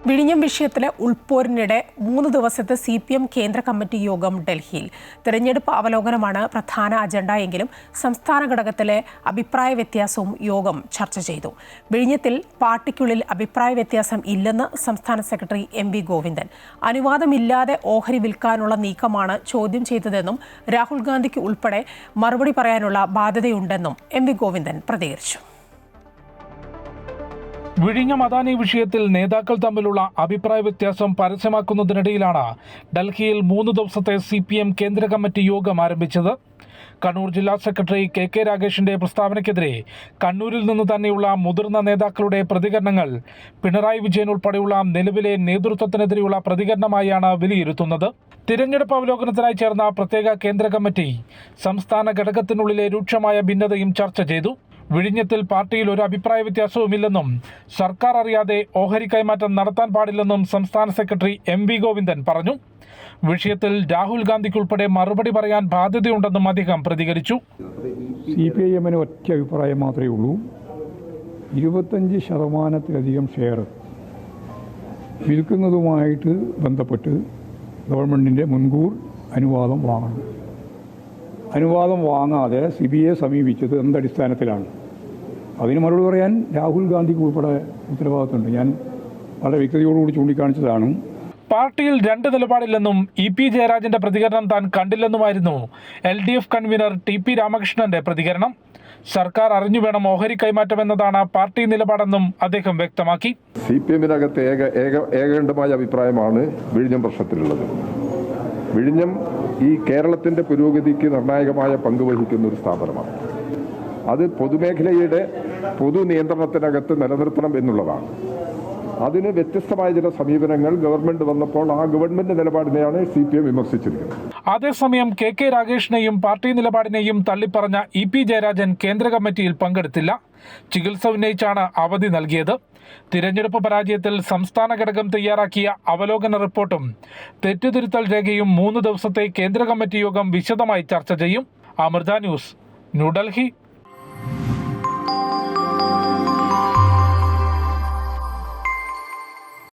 വിഴിഞ്ഞം വിഷയത്തിലെ ഉൾപ്പോരിനിടെ 3 ദിവസത്തെ CPM കേന്ദ്ര കമ്മിറ്റി യോഗം ഡൽഹിയിൽ. തെരഞ്ഞെടുപ്പ് അവലോകനമാണ് പ്രധാന അജണ്ട എങ്കിലും സംസ്ഥാന ഘടകത്തിലെ അഭിപ്രായ വ്യത്യാസവും യോഗം ചർച്ച ചെയ്തു. വിഴിഞ്ഞത്തിൽ പാർട്ടിക്കുള്ളിൽ അഭിപ്രായ വ്യത്യാസം ഇല്ലെന്ന് സംസ്ഥാന സെക്രട്ടറി MV ഗോവിന്ദൻ. അനുവാദമില്ലാതെ ഓഹരി വിൽക്കാനുള്ള നീക്കമാണ് ചോദ്യം ചെയ്തതെന്നും രാഹുൽ ഗാന്ധിക്ക് ഉൾപ്പെടെ മറുപടി പറയാനുള്ള ബാധ്യതയുണ്ടെന്നും MV ഗോവിന്ദൻ പ്രതികരിച്ചു. വിഴിഞ്ഞം അദാനി വിഷയത്തിൽ നേതാക്കൾ തമ്മിലുള്ള അഭിപ്രായ വ്യത്യാസം പരസ്യമാക്കുന്നതിനിടയിലാണ് ഡൽഹിയിൽ 3 ദിവസത്തെ CPM കേന്ദ്ര കമ്മിറ്റി യോഗം ആരംഭിച്ചത്. കണ്ണൂർ ജില്ലാ സെക്രട്ടറി KK രാഗേഷിന്റെ പ്രസ്താവനയ്ക്കെതിരെ കണ്ണൂരിൽ നിന്ന് തന്നെയുള്ള മുതിർന്ന നേതാക്കളുടെ പ്രതികരണങ്ങൾ പിണറായി വിജയൻ ഉൾപ്പെടെയുള്ള നിലവിലെ നേതൃത്വത്തിനെതിരെയുള്ള പ്രതികരണമായാണ് വിലയിരുത്തുന്നത്. തിരഞ്ഞെടുപ്പ് അവലോകനത്തിനായി ചേർന്ന പ്രത്യേക കേന്ദ്ര കമ്മിറ്റി സംസ്ഥാന ഘടകത്തിനുള്ളിലെ രൂക്ഷമായ ഭിന്നതയും ചർച്ച ചെയ്തു. വിഴിഞ്ഞത്തിൽ പാർട്ടിയിൽ ഒരു അഭിപ്രായ വ്യത്യാസവുമില്ലെന്നും സർക്കാർ അറിയാതെ ഓഹരി കൈമാറ്റം നടത്താൻ പാടില്ലെന്നും സംസ്ഥാന സെക്രട്ടറി MV ഗോവിന്ദൻ പറഞ്ഞു. വിഷയത്തിൽ രാഹുൽ ഗാന്ധിക്കുൾപ്പെടെ മറുപടി പറയാൻ ബാധ്യതയുണ്ടെന്നും അദ്ദേഹം പ്രതികരിച്ചു. CPIM ഒറ്റ അഭിപ്രായം മാത്രമേ ഉള്ളൂ. 25% ഷെയർ വിൽക്കുന്നതുമായിട്ട് ബന്ധപ്പെട്ട് ഗവൺമെൻറ്റിൻ്റെ മുൻകൂർ അനുവാദം വാങ്ങണം. അനുവാദം വാങ്ങാതെ CBIയെ സമീപിച്ചത് എന്തടിസ്ഥാനത്തിലാണ്? അതിന് മറുപടി പറയാൻ രാഹുൽ ഗാന്ധിക്ക് ഉൾപ്പെടെ ഉത്തരവാദിത്തമുണ്ട്. ഞാൻ വളരെ വ്യക്തതയോടുകൂടി ചൂണ്ടിക്കാണിച്ചതാണ്. പാർട്ടിയിൽ 2 നിലപാടില്ലെന്നും EP ജയരാജന്റെ പ്രതികരണം താൻ കണ്ടില്ലെന്നുമായിരുന്നു LDF കൺവീനർ TP രാമകൃഷ്ണന്റെ പ്രതികരണം. സർക്കാർ അറിഞ്ഞു വേണം ഓഹരി കൈമാറ്റം എന്നതാണ് പാർട്ടി നിലപാടെന്നും അദ്ദേഹം വ്യക്തമാക്കി. CPMനകത്ത് ഏകകണ്ഠമായ അഭിപ്രായമാണ് വിഴിഞ്ഞം പ്രശ്നത്തിലുള്ളത്. വിഴിഞ്ഞം ഈ കേരളത്തിൻ്റെ പുരോഗതിക്ക് നിർണായകമായ പങ്ക് വഹിക്കുന്ന ഒരു സ്ഥാപനമാണ്. അത് പൊതുമേഖലയുടെ പൊതു നിയന്ത്രണത്തിനകത്ത് നിലനിർത്തണം എന്നുള്ളതാണ്. അതിന് വ്യത്യസ്തമായ ചില സമീപനങ്ങൾ ഗവൺമെന്റ് വന്നപ്പോൾ ആ ഗവൺമെന്റ് നിലപാടിനെയാണ് CPM വിമർശിച്ചിരിക്കുന്നത്. അതേസമയം KK രാഗേഷിനെയും പാർട്ടി നിലപാടിനെയും തള്ളിപ്പറഞ്ഞ EP ജയരാജൻ കേന്ദ്ര കമ്മിറ്റിയിൽ പങ്കെടുത്തില്ല. ചികിത്സ ഉന്നയിച്ചാണ് അവധി നൽകിയത്. തിരഞ്ഞെടുപ്പ് പരാജയത്തിൽ സംസ്ഥാന ഘടകം തയ്യാറാക്കിയ അവലോകന റിപ്പോർട്ടും തെറ്റുതിരുത്തൽ രേഖയും 3 ദിവസത്തെ കേന്ദ്ര കമ്മിറ്റി യോഗം വിശദമായി ചർച്ച ചെയ്യും. അമൃത ന്യൂസ്, ന്യൂഡൽഹി.